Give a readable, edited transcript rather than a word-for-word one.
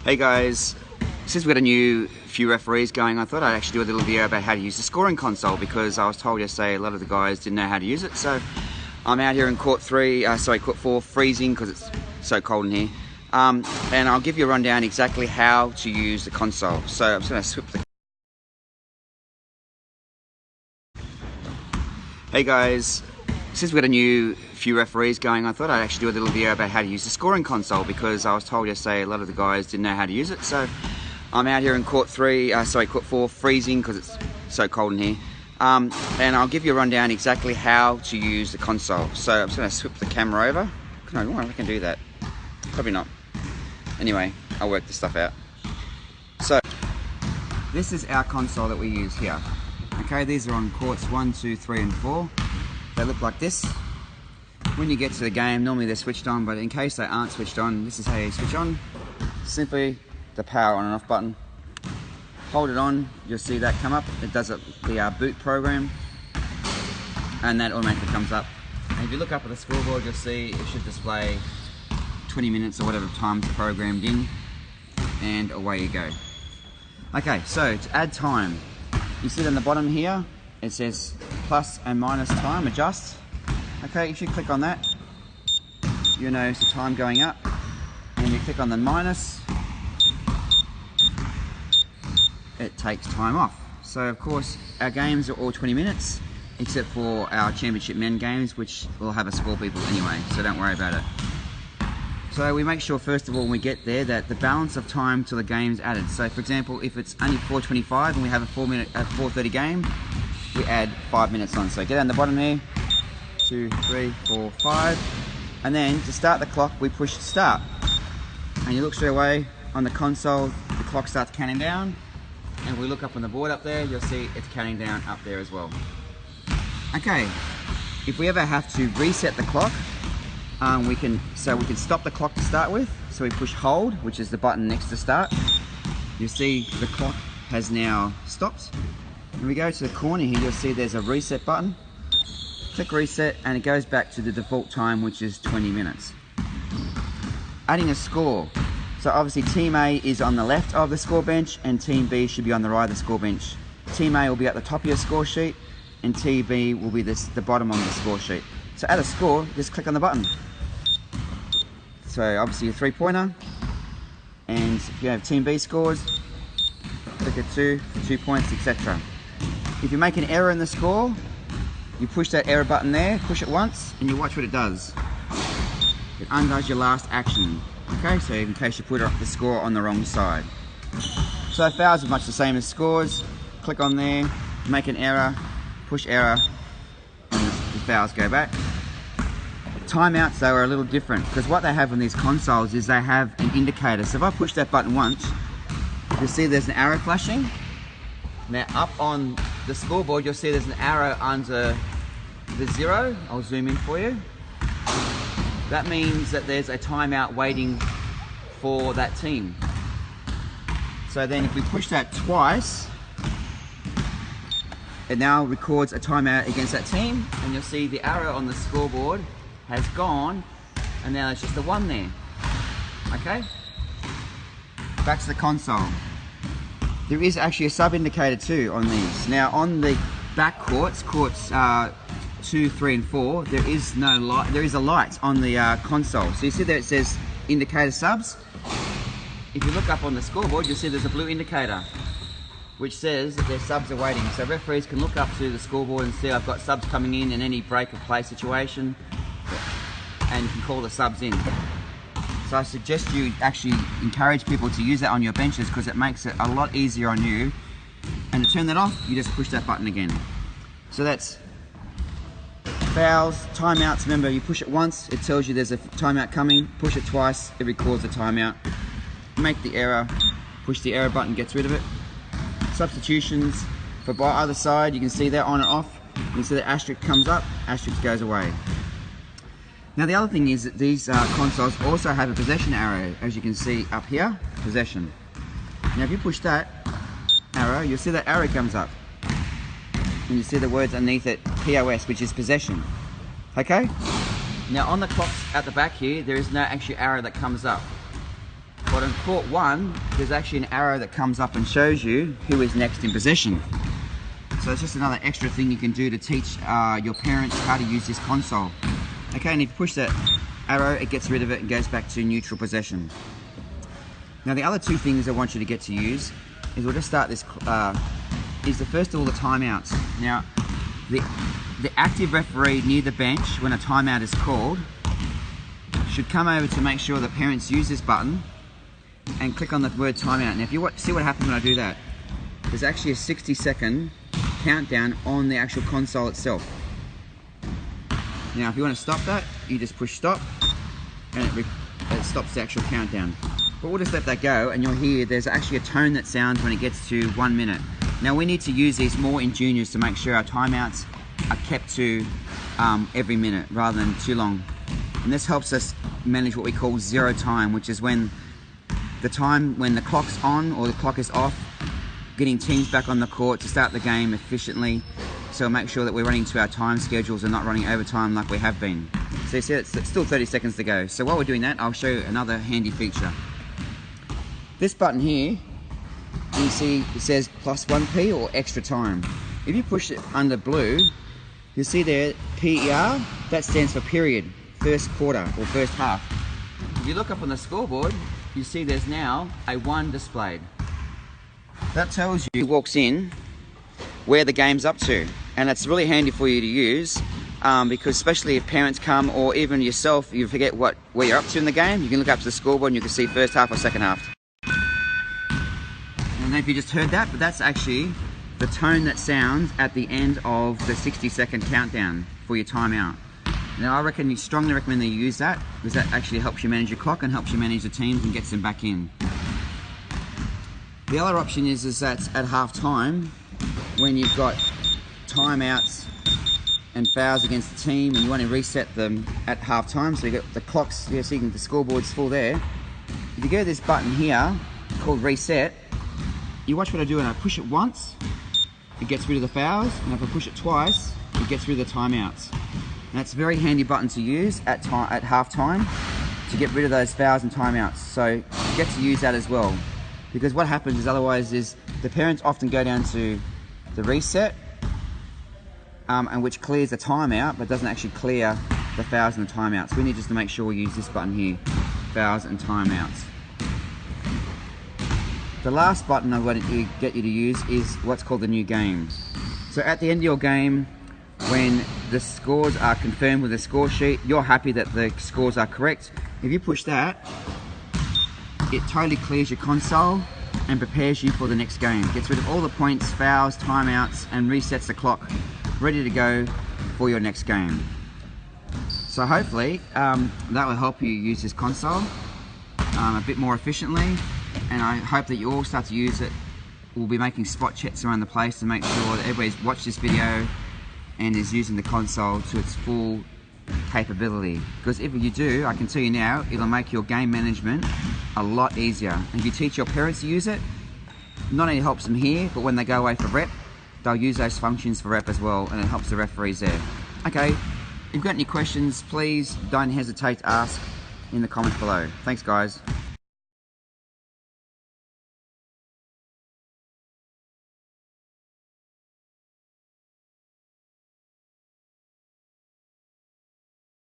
Hey guys, since we've got a few referees going, I thought I'd actually do a little video about how to use the scoring console, because I was told yesterday a lot of the guys didn't know how to use it. So I'm out here in court 4, freezing because it's so cold in here. And I'll give you a rundown exactly how to use the console. So I'm just going to swip the... Hey guys, since we've got a few referees going, I thought I'd actually do a little video about how to use the scoring console, because I was told yesterday a lot of the guys didn't know how to use it. So I'm out here in court 4, freezing because it's so cold in here. And I'll give you a rundown exactly how to use the console. So I'm just going to swip the camera over. I don't know if I can do that. Probably not. Anyway, I'll work this stuff out. So this is our console that we use here. Okay, these are on courts 1, 2, 3 and 4. They look like this. When you get to the game, normally they're switched on, but in case they aren't switched on, this is how you switch on. Simply the power on and off button. Hold it on, you'll see that come up. It does the boot program, and that automatically comes up. And if you look up at the scoreboard, you'll see it should display 20 minutes or whatever time's programmed in, and away you go. Okay, so to add time, you see on the bottom here, it says plus and minus time, adjust. Okay, if you click on that, you'll notice the time going up, and you click on the minus, it takes time off. So of course, our games are all 20 minutes, except for our championship men games, which will have a score people anyway, so don't worry about it. So we make sure first of all when we get there that the balance of time till the game's added. So for example, if it's only 4:25 and we have a 4:30 game, we add 5 minutes on. So get down the bottom there, 2, 3, 4, 5, and then to start the clock we push start, and you look straight away on the console, the clock starts counting down, and we look up on the board up there, you'll see it's counting down up there as well. Okay, if we ever have to reset the clock, we can stop the clock to start with. So we push hold, which is the button next to start. You see the clock has now stopped. When we go to the corner here, you'll see there's a reset button. Click reset, and it goes back to the default time, which is 20 minutes. Adding a score. So obviously Team A is on the left of the score bench, and Team B should be on the right of the score bench. Team A will be at the top of your score sheet, and Team B will be the bottom of the score sheet. So add a score, just click on the button. So obviously a 3-pointer, and if you have Team B scores, click a 2 for 2 points, etc. If you make an error in the score, you push that error button there, push it once, and you watch what it does. It undoes your last action. Okay, so in case you put the score on the wrong side. So fouls are much the same as scores. Click on there, make an error, push error, and the fouls go back. Timeouts though are a little different, because what they have on these consoles is they have an indicator. So if I push that button once, you'll see there's an arrow flashing. Now up on the scoreboard, you'll see there's an arrow under the 0. I'll zoom in for you. That means that there's a timeout waiting for that team. So then if we push that twice, it now records a timeout against that team, and you'll see the arrow on the scoreboard has gone, and now there's just the 1 there. Okay? Back to the console. There is actually a sub indicator too on these. Now on the back courts 2, 3 and 4, there is no light. There is a light on the console. So you see there it says indicator subs. If you look up on the scoreboard, you'll see there's a blue indicator which says that their subs are waiting. So referees can look up to the scoreboard and see I've got subs coming in any break of play situation, and you can call the subs in. So I suggest you actually encourage people to use that on your benches, because it makes it a lot easier on you. And to turn that off, you just push that button again. So that's fouls, timeouts. Remember, you push it once, it tells you there's a timeout coming. Push it twice, it records a timeout. Make the error, push the error button, gets rid of it. Substitutions for by either side, you can see they're on and off. You can see the asterisk comes up, asterisk goes away. Now the other thing is that these consoles also have a possession arrow, as you can see up here, possession. Now if you push that arrow, you'll see that arrow comes up, and you see the words underneath it, POS, which is possession. Okay? Now on the clocks at the back here, there is no actual arrow that comes up. But on court 1, there's actually an arrow that comes up and shows you who is next in possession. So it's just another extra thing you can do to teach your parents how to use this console. Okay, and if you push that arrow, it gets rid of it and goes back to neutral possession. Now the other two things I want you to get to use is, we'll just start this, is the first of all the timeouts. Now, the active referee near the bench, when a timeout is called, should come over to make sure that parents use this button and click on the word timeout. Now if you see what happens when I do that, there's actually a 60-second countdown on the actual console itself. Now if you want to stop that, you just push stop and it stops the actual countdown. But we'll just let that go, and you'll hear there's actually a tone that sounds when it gets to 1 minute. Now we need to use these more in juniors to make sure our timeouts are kept to every minute rather than too long. And this helps us manage what we call zero time, which is when the clock's on or the clock is off, getting teams back on the court to start the game efficiently. So make sure that we're running to our time schedules and not running overtime like we have been. So you see it's still 30 seconds to go. So while we're doing that, I'll show you another handy feature. This button here, you see it says +1P or extra time. If you push it under blue, you'll see there PER, that stands for period, first quarter or first half. If you look up on the scoreboard, you see there's now a 1 displayed. That tells you who walks in where the game's up to, and it's really handy for you to use because especially if parents come, or even yourself, you forget where you're up to in the game, you can look up to the scoreboard and you can see first half or second half. And if you just heard that, but that's actually the tone that sounds at the end of the 60-second countdown for your timeout. Now I strongly recommend that you use that, because that actually helps you manage your clock and helps you manage the teams and gets them back in. The other option is that at half time, when you've got timeouts and fouls against the team and you want to reset them at half time, so you get the clocks, you see the scoreboard's full there. If you go to this button here called reset, you watch what I do, and I push it once, it gets rid of the fouls, and if I push it twice, it gets rid of the timeouts. And that's a very handy button to use at half time to get rid of those fouls and timeouts. So you get to use that as well, because what happens is otherwise is the parents often go down to the reset, and which clears the timeout but doesn't actually clear the fouls and the timeouts. We need just to make sure we use this button here, fouls and timeouts. The last button I want to get you to use is what's called the new game. So at the end of your game, when the scores are confirmed with a score sheet, you're happy that the scores are correct. If you push that, it totally clears your console and prepares you for the next game. Gets rid of all the points, fouls, timeouts, and resets the clock, ready to go for your next game. So hopefully that will help you use this console a bit more efficiently, and I hope that you all start to use it. We'll be making spot checks around the place to make sure that everybody's watched this video and is using the console to its full capability. Because if you do, I can tell you now, it'll make your game management a lot easier. And if you teach your parents to use it, not only helps them here, but when they go away for rep, they'll use those functions for rep as well, and it helps the referees there. Okay, if you've got any questions, please don't hesitate to ask in the comments below. Thanks guys.